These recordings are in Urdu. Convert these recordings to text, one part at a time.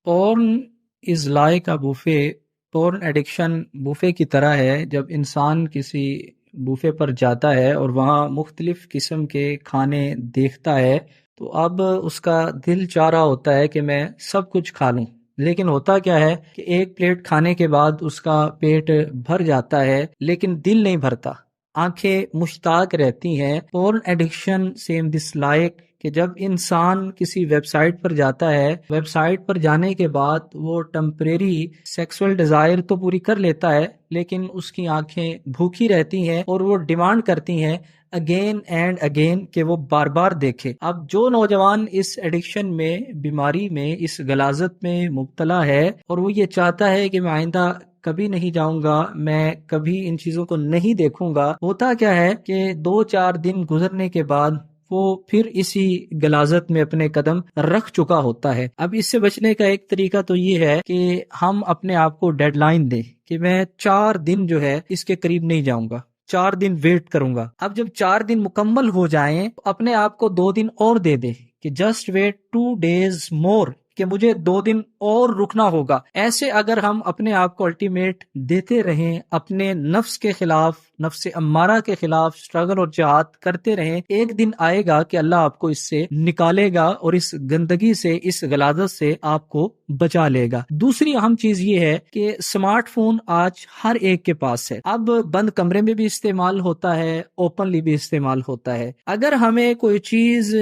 Puran is like a buffet. Porn addiction buffet کی طرح ہے. جب انسان کسی بوفے پر جاتا ہے اور وہاں مختلف قسم کے کھانے دیکھتا ہے تو اب اس کا دل چاہ رہا ہوتا ہے کہ میں سب کچھ کھا لوں، لیکن ہوتا کیا ہے کہ ایک پلیٹ کھانے کے بعد اس کا پیٹ بھر جاتا ہے لیکن دل نہیں بھرتا، آنکھیں مشتاق رہتی ہیں. پورن ایڈکشن سیم دس لائک کہ جب انسان کسی ویب سائٹ پر جاتا ہے، ویب سائٹ پر جانے کے بعد وہ ٹمپریری سیکسول ڈیزائر تو پوری کر لیتا ہے لیکن اس کی آنکھیں بھوکی رہتی ہیں اور وہ ڈیمانڈ کرتی ہیں اگین اینڈ اگین کہ وہ بار بار دیکھے. اب جو نوجوان اس ایڈکشن میں، بیماری میں، اس غلاظت میں مبتلا ہے اور وہ یہ چاہتا ہے کہ میں آئندہ کبھی نہیں جاؤں گا، میں کبھی ان چیزوں کو نہیں دیکھوں گا، ہوتا کیا ہے کہ 2-4 دن گزرنے کے بعد وہ پھر اسی غلاظت میں اپنے قدم رکھ چکا ہوتا ہے. اب اس سے بچنے کا ایک طریقہ تو یہ ہے کہ ہم اپنے آپ کو ڈیڈ لائن دیں کہ میں 4 دن جو ہے اس کے قریب نہیں جاؤں گا، 4 دن ویٹ کروں گا. اب جب 4 دن مکمل ہو جائیں تو اپنے آپ کو 2 دن اور دے دے کہ جسٹ ویٹ 2 days more، کہ مجھے 2 دن اور رکنا ہوگا. ایسے اگر ہم اپنے آپ کو الٹیمیٹ دیتے رہیں، اپنے نفس کے خلاف، نفس امارہ کے خلاف سٹرگل اور جہاد کرتے رہیں، ایک دن آئے گا کہ اللہ آپ کو اس سے نکالے گا اور اس گندگی سے، اس غلاظت سے آپ کو بچا لے گا. دوسری اہم چیز یہ ہے کہ سمارٹ فون آج ہر ایک کے پاس ہے. اب بند کمرے میں بھی استعمال ہوتا ہے، اوپنلی بھی استعمال ہوتا ہے. اگر ہمیں کوئی چیز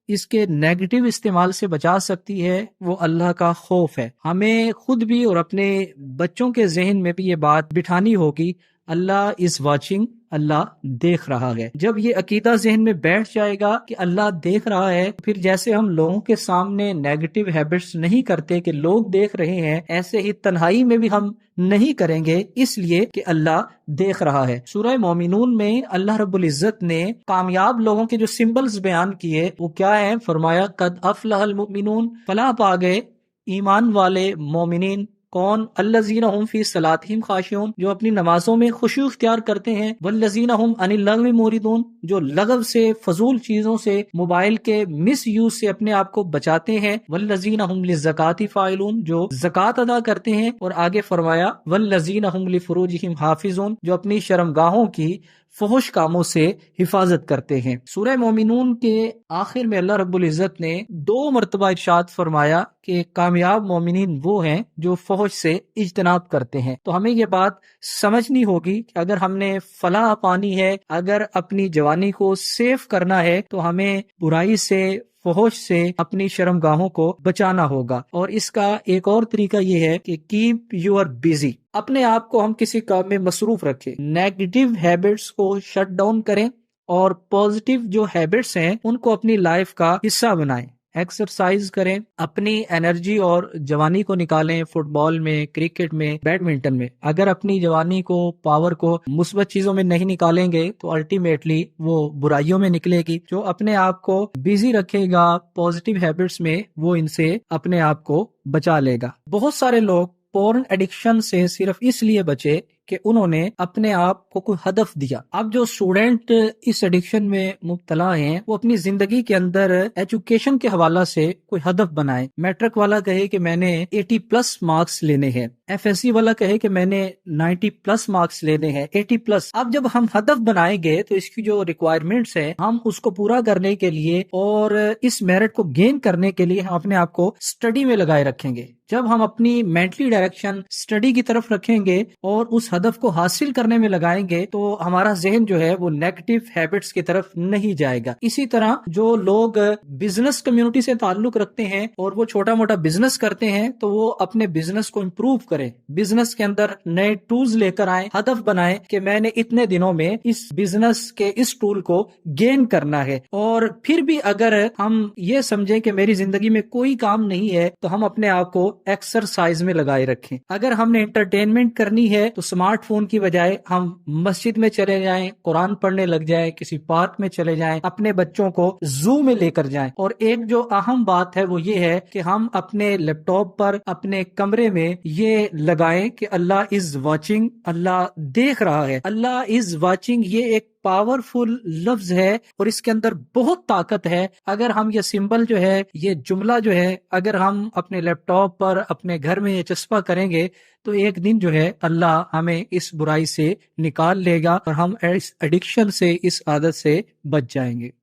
اس کے نیگیٹو استعمال سے بچا سکتی ہے وہ اللہ کا خوف ہے. ہمیں خود بھی اور اپنے بچوں کے ذہن میں بھی یہ بات بٹھانی ہوگی، اللہ از واچنگ، اللہ دیکھ رہا ہے. جب یہ عقیدہ ذہن میں بیٹھ جائے گا کہ اللہ دیکھ رہا ہے، پھر جیسے ہم لوگوں کے سامنے نیگیٹو ہیبٹس نہیں کرتے کہ لوگ دیکھ رہے ہیں، ایسے ہی تنہائی میں بھی ہم نہیں کریں گے، اس لیے کہ اللہ دیکھ رہا ہے. سورہ مومنون میں اللہ رب العزت نے کامیاب لوگوں کے جو سمبلز بیان کیے وہ کیا ہیں؟ فرمایا قد افلح المؤمنون، فلاح پا گئے ایمان والے مومنین. کون؟ الذین هم فی صلاتہم خاشعون، جو اپنی نمازوں میں خشوع اختیار کرتے ہیں. والذین هم عن اللغو معرضون، جو لغو سے، فضول چیزوں سے، موبائل کے مس یوز سے اپنے آپ کو بچاتے ہیں. والذین هم للزکاۃ فاعلون، جو زکوٰۃ ادا کرتے ہیں. اور آگے فرمایا والذین هم لفروجہم حافظون، جو اپنی شرمگاہوں کی فحش کاموں سے حفاظت کرتے ہیں. سورہ مومنون کے آخر میں اللہ رب العزت نے 2 مرتبہ ارشاد فرمایا کہ کامیاب مومنین وہ ہیں جو فحش سے اجتناب کرتے ہیں. تو ہمیں یہ بات سمجھنی ہوگی کہ اگر ہم نے فلاح پانی ہے، اگر اپنی جوانی کو سیف کرنا ہے تو ہمیں برائی سے، فحش سے اپنی شرمگاہوں کو بچانا ہوگا. اور اس کا ایک اور طریقہ یہ ہے کہ کیپ یور بیزی، اپنے آپ کو ہم کسی کام میں مصروف رکھیں، نیگیٹو ہیبٹس کو شٹ ڈاؤن کریں اور پازیٹیو جو ہیبٹس ہیں ان کو اپنی لائف کا حصہ بنائیں. ایکسرسائز کریں، اپنی انرجی اور جوانی کو نکالیں فٹ بال میں، کرکٹ میں، بیڈمنٹن میں. اگر اپنی جوانی کو، پاور کو مثبت چیزوں میں نہیں نکالیں گے تو الٹیمیٹلی وہ برائیوں میں نکلے گی. جو اپنے آپ کو بیزی رکھے گا پازیٹیو ہیبٹس میں، وہ ان سے اپنے آپ کو بچا لے گا. بہت سارے لوگ پورن ایڈکشن سے صرف اس لیے بچے کہ انہوں نے اپنے آپ کو کوئی ہدف دیا. اب جو اسٹوڈنٹ اس ایڈکشن میں مبتلا ہیں وہ اپنی زندگی کے اندر ایجوکیشن کے حوالہ سے کوئی ہدف بنائے. میٹرک والا کہے کہ میں نے 80+ مارکس لینے ہیں، ایف ایس سی والا کہے کہ میں نے 90+ مارکس لینے ہیں، 80+. اب جب ہم ہدف بنائیں گے تو اس کی جو ریکوائرمنٹس ہیں ہم اس کو پورا کرنے کے لیے اور اس میرٹ کو گین کرنے کے لیے ہم اپنے آپ کو اسٹڈی میں لگائے رکھیں گے. جب ہم اپنی مینٹلی ڈائریکشن اسٹڈی کی طرف رکھیں گے اور اس ہدف کو حاصل کرنے میں لگائیں گے تو ہمارا ذہن جو ہے وہ نیگیٹو ہیبٹس کی طرف نہیں جائے گا. اسی طرح جو لوگ بزنس کمیونٹی سے تعلق رکھتے ہیں اور وہ چھوٹا موٹا بزنس کرتے ہیں تو وہ اپنے بزنس کو امپروو کریں، بزنس کے اندر نئے ٹولز لے کر آئیں، ہدف بنائیں کہ میں نے اتنے دنوں میں اس بزنس کے اس ٹول کو گین کرنا ہے. اور پھر بھی اگر ہم یہ سمجھیں کہ میری زندگی میں کوئی کام نہیں ہے تو ہم اپنے آپ کو ایکسرسائز میں لگائے رکھیں. اگر ہم نے انٹرٹینمنٹ کرنی ہے تو اسمارٹ فون کی بجائے ہم مسجد میں چلے جائیں، قرآن پڑھنے لگ جائیں، کسی پارک میں چلے جائیں، اپنے بچوں کو زو میں لے کر جائیں. اور ایک جو اہم بات ہے وہ یہ ہے کہ ہم اپنے لیپ ٹاپ پر، اپنے کمرے میں یہ لگائیں کہ اللہ از واچنگ، اللہ دیکھ رہا ہے. اللہ از واچنگ یہ ایک پاورفل لفظ ہے اور اس کے اندر بہت طاقت ہے. اگر ہم یہ سمبل جو ہے، یہ جملہ جو ہے، اگر ہم اپنے لیپ ٹاپ پر اپنے گھر میں یہ چسپاں کریں گے تو ایک دن جو ہے اللہ ہمیں اس برائی سے نکال لے گا اور ہم اس ایڈکشن سے، اس عادت سے بچ جائیں گے.